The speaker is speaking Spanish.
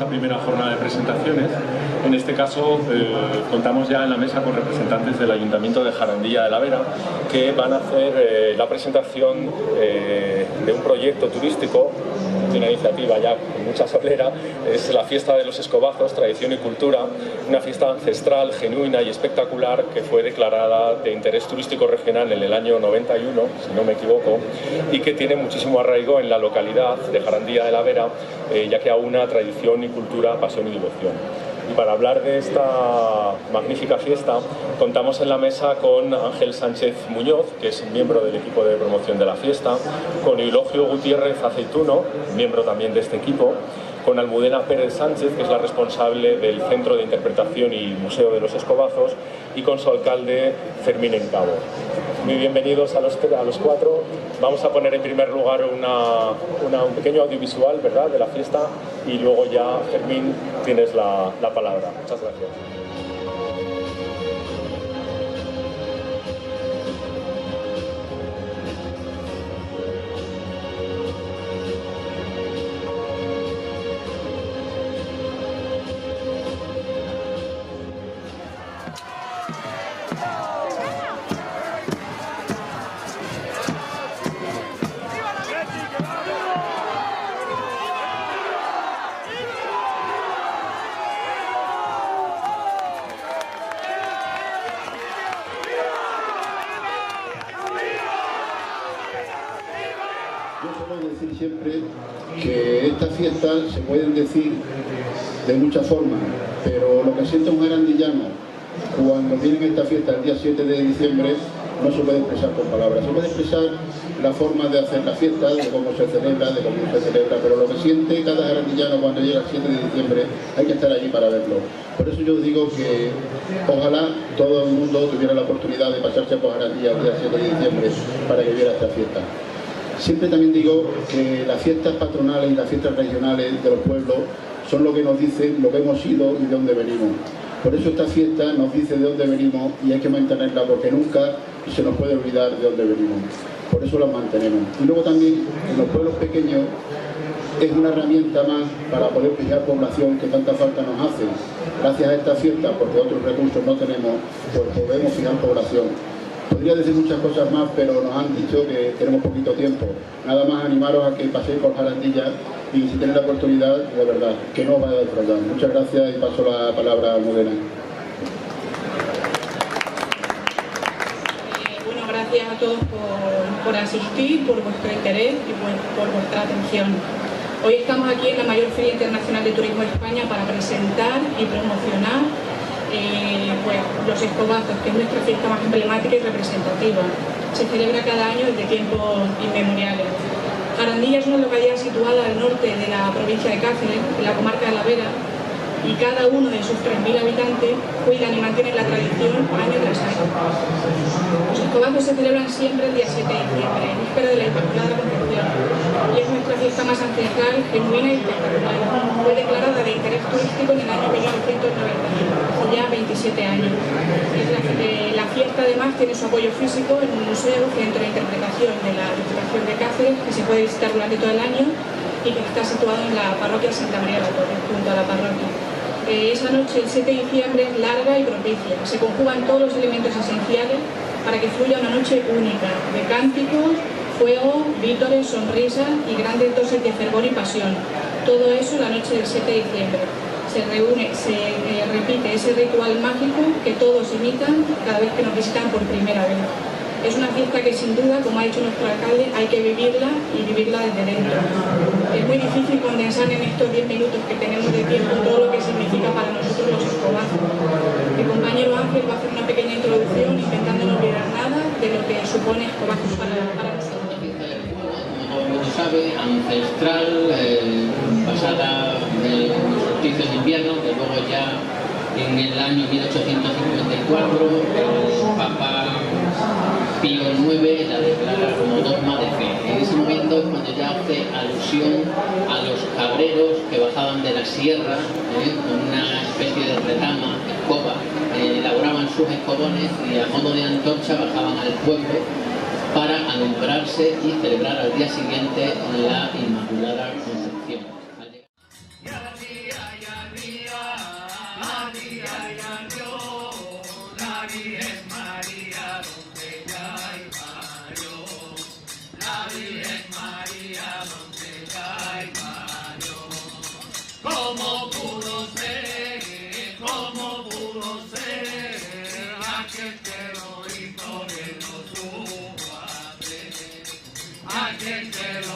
esta primera jornada de presentaciones. En este caso contamos ya en la mesa con representantes del Ayuntamiento de Jarandilla de la Vera, que van a hacer la presentación de un proyecto turístico, de una iniciativa ya con mucha solera. Es la Fiesta de los Escobazos, Tradición y Cultura, una fiesta ancestral, genuina y espectacular que fue declarada de interés turístico regional en el año 91, si no me equivoco, y que tiene muchísimo arraigo en la localidad de Jarandilla de la Vera, ya que aúna tradición y cultura, pasión y devoción. Y para hablar de esta magnífica fiesta, contamos en la mesa con Ángel Sánchez Muñoz, que es miembro del equipo de promoción de la fiesta, con Eulogio Gutiérrez Aceituno, miembro también de este equipo, con Almudena Pérez Sánchez, que es la responsable del Centro de Interpretación y Museo de los Escobazos, y con su alcalde Fermín Encabo. Muy bienvenidos a los cuatro. Vamos a poner en primer lugar un pequeño audiovisual, ¿verdad?, de la fiesta, y luego ya, Fermín, tienes la palabra. Muchas gracias. Yo suelo decir siempre que estas fiestas se pueden decir de muchas formas, pero lo que siente un jarandillano cuando viene esta fiesta el día 7 de diciembre no se puede expresar con palabras. Se puede expresar la forma de hacer la fiesta, de cómo se celebra, pero lo que siente cada jarandillano cuando llega el 7 de diciembre hay que estar allí para verlo. Por eso yo digo que ojalá todo el mundo tuviera la oportunidad de pasarse por Jarandilla el día 7 de diciembre para que viera esta fiesta. Siempre también digo que las fiestas patronales y las fiestas regionales de los pueblos son lo que nos dicen lo que hemos sido y de dónde venimos. Por eso esta fiesta nos dice de dónde venimos y hay que mantenerla porque nunca se nos puede olvidar de dónde venimos. Por eso las mantenemos. Y luego también en los pueblos pequeños es una herramienta más para poder fijar población que tanta falta nos hace. Gracias a esta fiesta, porque otros recursos no tenemos, pues podemos fijar población. Podría decir muchas cosas más, pero nos han dicho que tenemos poquito tiempo. Nada más animaros a que paséis por Jarandilla y si tenéis la oportunidad, de verdad, que no os vaya a defraudar. Muchas gracias y paso la palabra a Almudena. Bueno, gracias a todos por asistir, por vuestro interés y por vuestra atención. Hoy estamos aquí en la mayor Feria Internacional de Turismo de España para presentar y promocionar pues, los Escobazos, que es nuestra fiesta más emblemática y representativa. Se celebra cada año desde tiempos inmemoriales. Jarandilla es una localidad situada al norte de la provincia de Cáceres, en la comarca de la Vera, y cada uno de sus 3.000 habitantes cuidan y mantienen la tradición año tras año. Los Escobazos se celebran siempre el día 7 de diciembre, en víspera de la Inmaculada Concepción, y es nuestra fiesta más ancestral, genuina y espectacular. Fue declarada de interés turístico en el año 1991, hace ya 27 años. La fiesta además tiene su apoyo físico en un museo, centro de interpretación de la Diputación de Cáceres, que se puede visitar durante todo el año y que está situado en la parroquia Santa María de la Torre, junto a la parroquia. Esa noche, el 7 de diciembre, es larga y propicia. Se conjugan todos los elementos esenciales para que fluya una noche única, de cánticos, fuego, vítores, sonrisas y grandes dosis de fervor y pasión. Todo eso la noche del 7 de diciembre. Se repite ese ritual mágico que todos imitan cada vez que nos visitan por primera vez. Es una fiesta que sin duda, como ha dicho nuestro alcalde, hay que vivirla y vivirla desde dentro. Es muy difícil condensar en estos 10 minutos que tenemos de tiempo todo lo que significa para nosotros los Escobazos. Mi compañero Ángel va a hacer una pequeña introducción intentando no olvidar nada de lo que supone Escobazos para nosotros. Como se sabe, ancestral, basada en los solsticios de invierno, que luego ya en el año 1854 el Papa Pío IX la declara como dogma de fe. En ese momento es cuando ya hace alusión a los cabreros que bajaban de la sierra con una especie de retama, escoba, elaboraban sus escobones y a modo de antorcha bajaban al pueblo para alumbrarse y celebrar al día siguiente la Inmaculada Concepción. atiéndelo.